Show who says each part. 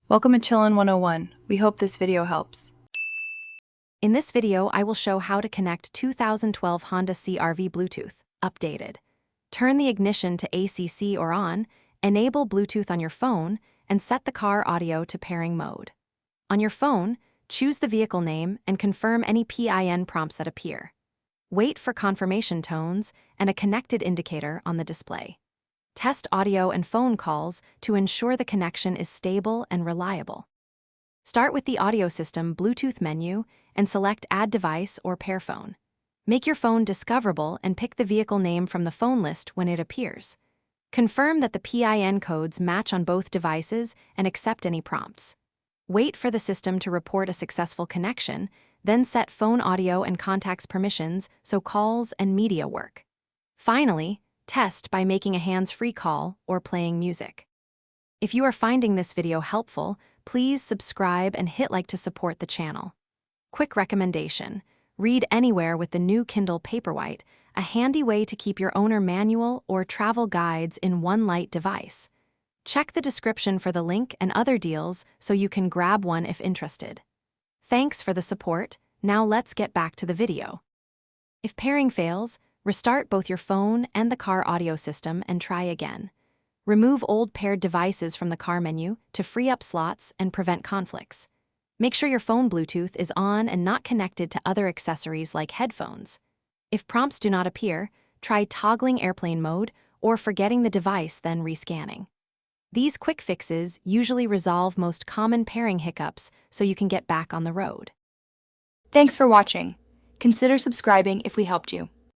Speaker 1: Welcome to Chillin' 101. We hope this video helps.
Speaker 2: In this video, I will show how to connect 2012 Honda CRV Bluetooth, updated. Turn the ignition to ACC or on, enable Bluetooth on your phone, and set the car audio to pairing mode. On your phone, choose the vehicle name and confirm any PIN prompts that appear. Wait for confirmation tones and a connected indicator on the display. Test audio and phone calls to ensure the connection is stable and reliable. Start with the audio system Bluetooth menu and select Add Device or Pair Phone. Make your phone discoverable and pick the vehicle name from the phone list when it appears. Confirm that the PIN codes match on both devices and accept any prompts. Wait for the system to report a successful connection, then set phone audio and contacts permissions so calls and media work. Finally, test by making a hands-free call or playing music. If you are finding this video helpful, please subscribe and hit like to support the channel. Quick recommendation: read anywhere with the new Kindle Paperwhite, a handy way to keep your owner manual or travel guides in one light device. Check the description for the link and other deals so you can grab one if interested. Thanks for the support. Now let's get back to the video. If pairing fails, restart both your phone and the car audio system and try again. Remove old paired devices from the car menu to free up slots and prevent conflicts. Make sure your phone Bluetooth is on and not connected to other accessories like headphones. If prompts do not appear, try toggling airplane mode or forgetting the device, then rescanning. These quick fixes usually resolve most common pairing hiccups so you can get back on the road.
Speaker 3: Thanks for watching. Consider subscribing if we helped you.